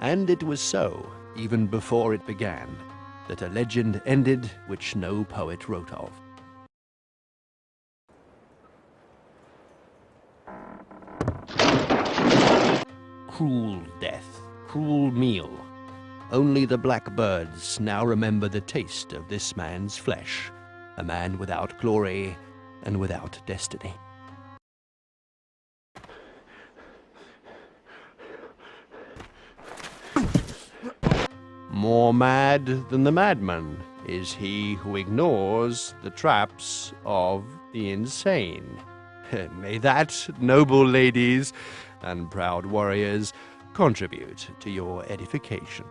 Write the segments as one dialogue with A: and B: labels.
A: And it was so, even before it began, that a legend ended which no poet wrote of. Cruel death, cruel meal. Only the black birds now remember the taste of this man's flesh, a man without glory and without destiny. More mad than the madman is he who ignores the traps of the insane. May that, noble ladies and proud warriors, contribute to your edification.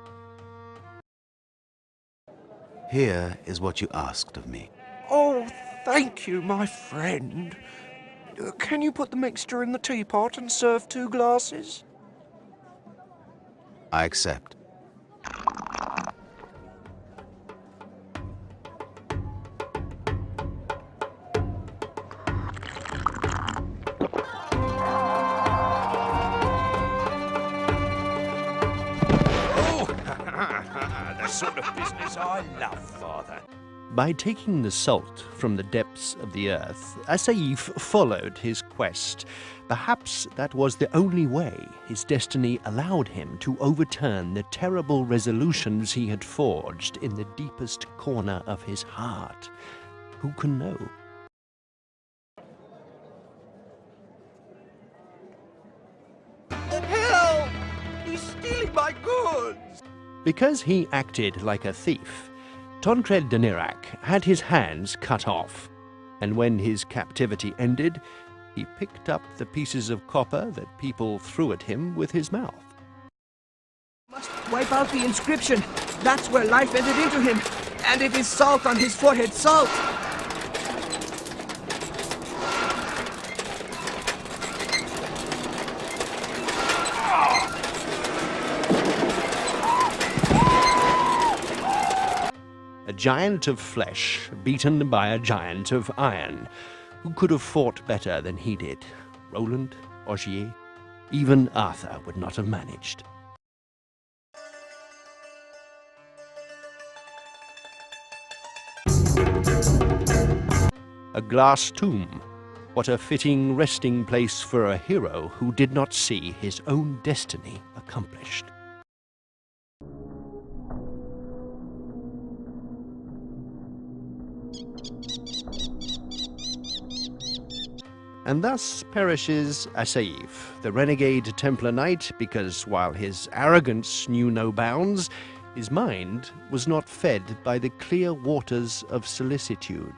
B: Here is what you asked of me.
C: Oh, thank you, my friend. Can you put the mixture in the teapot and serve 2 glasses?
B: I accept.
C: The sort of business I love, Father.
A: By taking the salt from the depths of the earth, Arxel followed his quest. Perhaps that was the only way his destiny allowed him to overturn the terrible resolutions he had forged in the deepest corner of his heart. Who can know?
C: Help! He's stealing my goods!
A: Because he acted like a thief, Tancred de Nirac had his hands cut off, and when his captivity ended, he picked up the pieces of copper that people threw at him with his mouth.
D: Must wipe out the inscription. That's where life entered into him. And it is salt on his forehead, salt!
A: A giant of flesh, beaten by a giant of iron. Who could have fought better than he did? Roland, Ogier, even Arthur would not have managed. A glass tomb. What a fitting resting place for a hero who did not see his own destiny accomplished. And thus perishes Arxel, the renegade Templar knight, because while his arrogance knew no bounds, his mind was not fed by the clear waters of solicitude.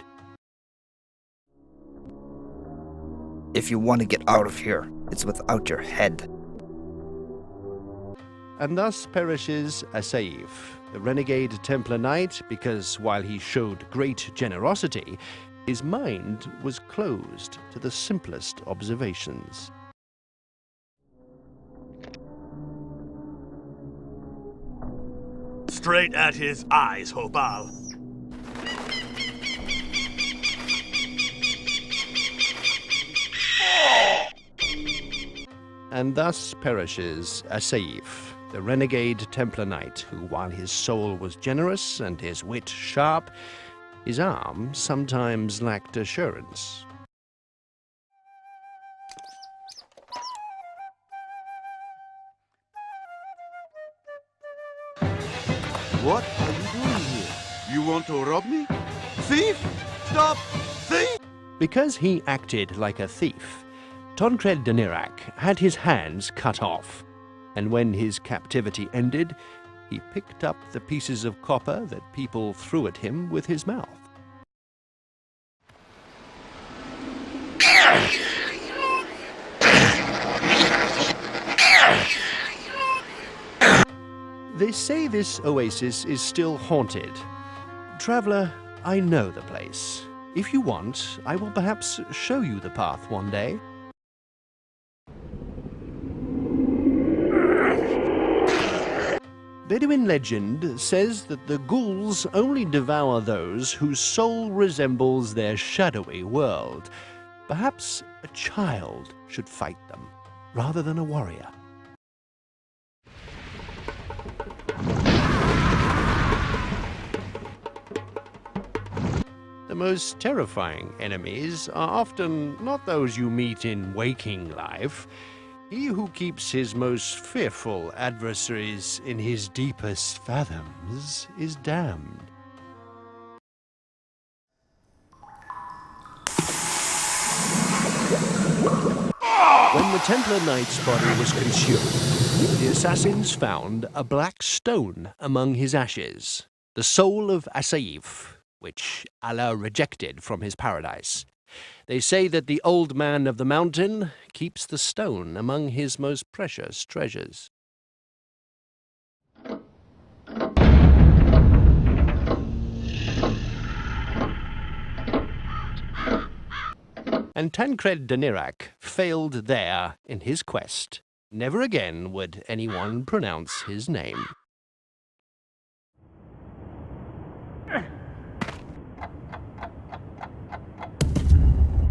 E: If you want to get out of here, it's without your head.
A: And thus perishes Arxel, the renegade Templar knight, because while he showed great generosity, his mind was closed to the simplest observations.
F: Straight at his eyes, Hobal.
A: And thus perishes Arxel, the renegade Templar knight, who, while his soul was generous and his wit sharp, his arm sometimes lacked assurance.
G: What are you doing here? You want to rob me? Thief! Stop! Thief!
A: Because he acted like a thief, Tancred de Nirac had his hands cut off, and when his captivity ended, he picked up the pieces of copper that people threw at him with his mouth. They say this oasis is still haunted. Traveler, I know the place. If you want, I will perhaps show you the path one day. Bedouin legend says that the ghouls only devour those whose soul resembles their shadowy world. Perhaps a child should fight them, rather than a warrior. most terrifying enemies are often not those you meet in waking life. He who keeps his most fearful adversaries in his deepest fathoms is damned. When the Templar Knight's body was consumed, the assassins found a black stone among his ashes, the soul of Asaif, which Allah rejected from his paradise. They say that the old man of the mountain keeps the stone among his most precious treasures. And Tancred de Nirac failed there in his quest. Never again would anyone pronounce his name.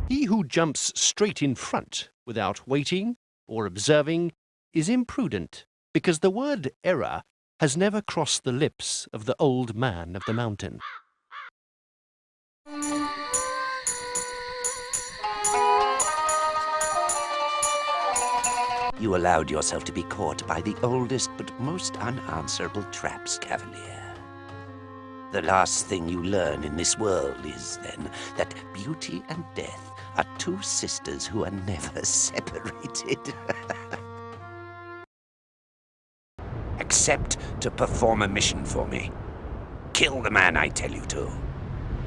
A: He who jumps straight in front without waiting or observing is imprudent, because the word error has never crossed the lips of the old man of the mountain.
H: You allowed yourself to be caught by the oldest but most unanswerable traps, Cavalier. The last thing you learn in this world is, then, that beauty and death are two sisters who are never separated. Accept to perform a mission for me. Kill the man I tell you to,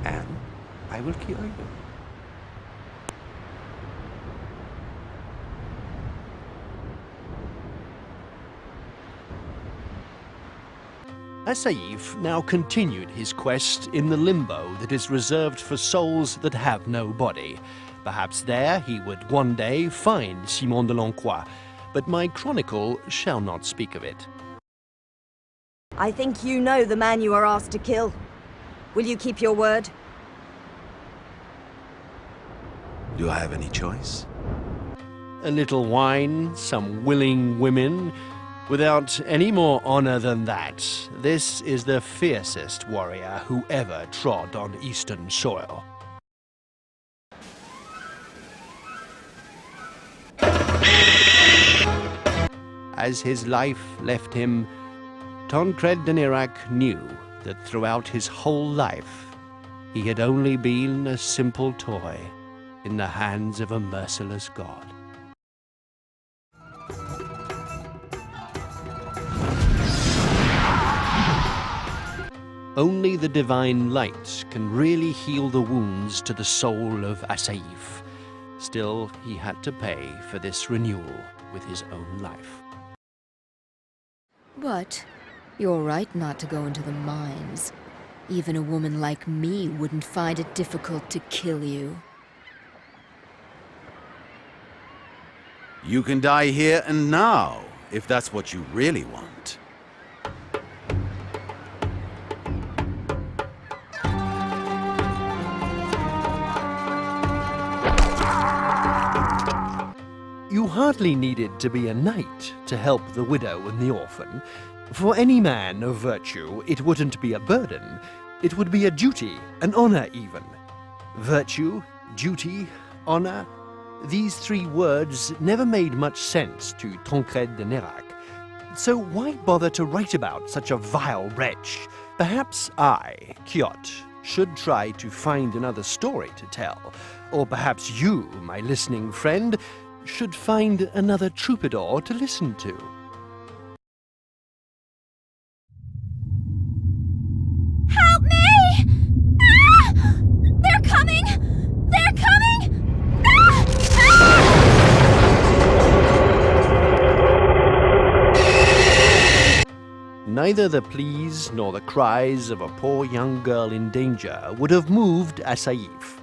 H: and I will cure you.
A: Asaif now continued his quest in the limbo that is reserved for souls that have no body. Perhaps there he would one day find Simon de Lonquois, but my chronicle shall not speak of it.
I: I think you know the man you are asked to kill. Will you keep your word?
B: Do I have any choice?
A: A little wine, some willing women. Without any more honor than that, this is the fiercest warrior who ever trod on Eastern soil. As his life left him, Tancred de Nirac knew that throughout his whole life, he had only been a simple toy in the hands of a merciless god. Only the divine light can really heal the wounds to the soul of Asaif. Still, he had to pay for this renewal with his own life.
J: But you're right not to go into the mines. Even a woman like me wouldn't find it difficult to kill you.
G: You can die here and now, if that's what you really want.
A: You hardly needed to be a knight to help the widow and the orphan. For any man of virtue, it wouldn't be a burden. It would be a duty, an honor even. Virtue, duty, honor. These three words never made much sense to Tancred de Nirac. So why bother to write about such a vile wretch? Perhaps I, Kiot, should try to find another story to tell. Or perhaps you, my listening friend, should find another troubadour to listen to.
J: Help me! Ah! They're coming! They're coming! Ah! Ah!
A: Neither the pleas nor the cries of a poor young girl in danger would have moved Asaif.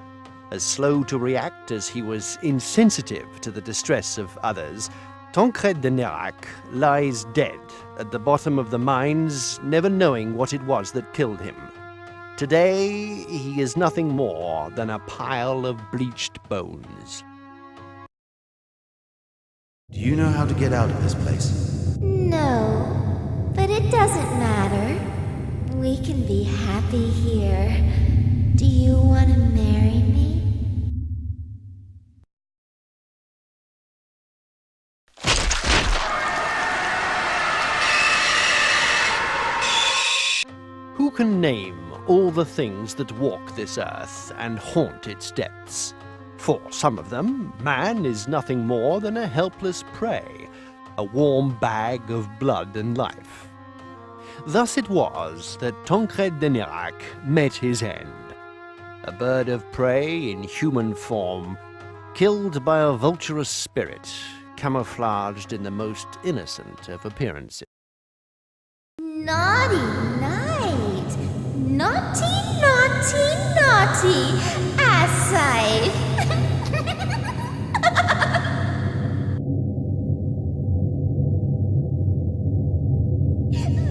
A: As slow to react as he was insensitive to the distress of others, Tancred de Nirac lies dead at the bottom of the mines, never knowing what it was that killed him. Today, he is nothing more than a pile of bleached bones.
B: Do you know how to get out of this place?
K: No, but it doesn't matter. We can be happy here. Do you want to
A: can name all the things that walk this earth and haunt its depths. For some of them, man is nothing more than a helpless prey, a warm bag of blood and life. Thus it was that Tancred de Nirac met his end. A bird of prey in human form, killed by a vulturous spirit, camouflaged in the most innocent of appearances.
K: Naughty night. Naughty, naughty, naughty. Eyesight.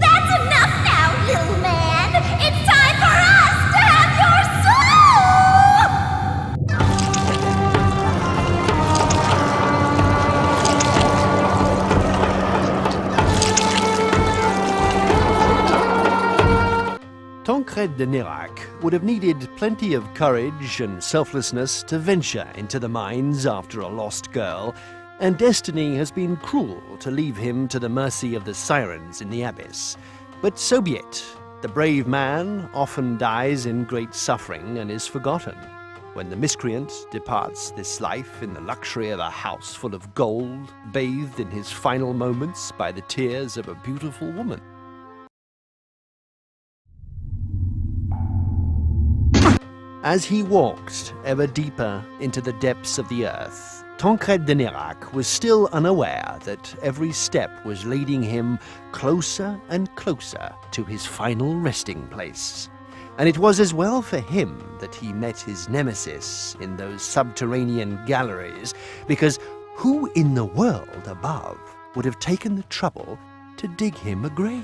K: That's enough now, little man. It's time for us to have your
A: Tancred de Nirac would have needed plenty of courage and selflessness to venture into the mines after a lost girl, and destiny has been cruel to leave him to the mercy of the sirens in the abyss. But so be it. The brave man often dies in great suffering and is forgotten. When the miscreant departs this life in the luxury of a house full of gold, bathed in his final moments by the tears of a beautiful woman. As he walked ever deeper into the depths of the earth, Tancred de Nirac was still unaware that every step was leading him closer and closer to his final resting place. And it was as well for him that he met his nemesis in those subterranean galleries, because who in the world above would have taken the trouble to dig him a grave?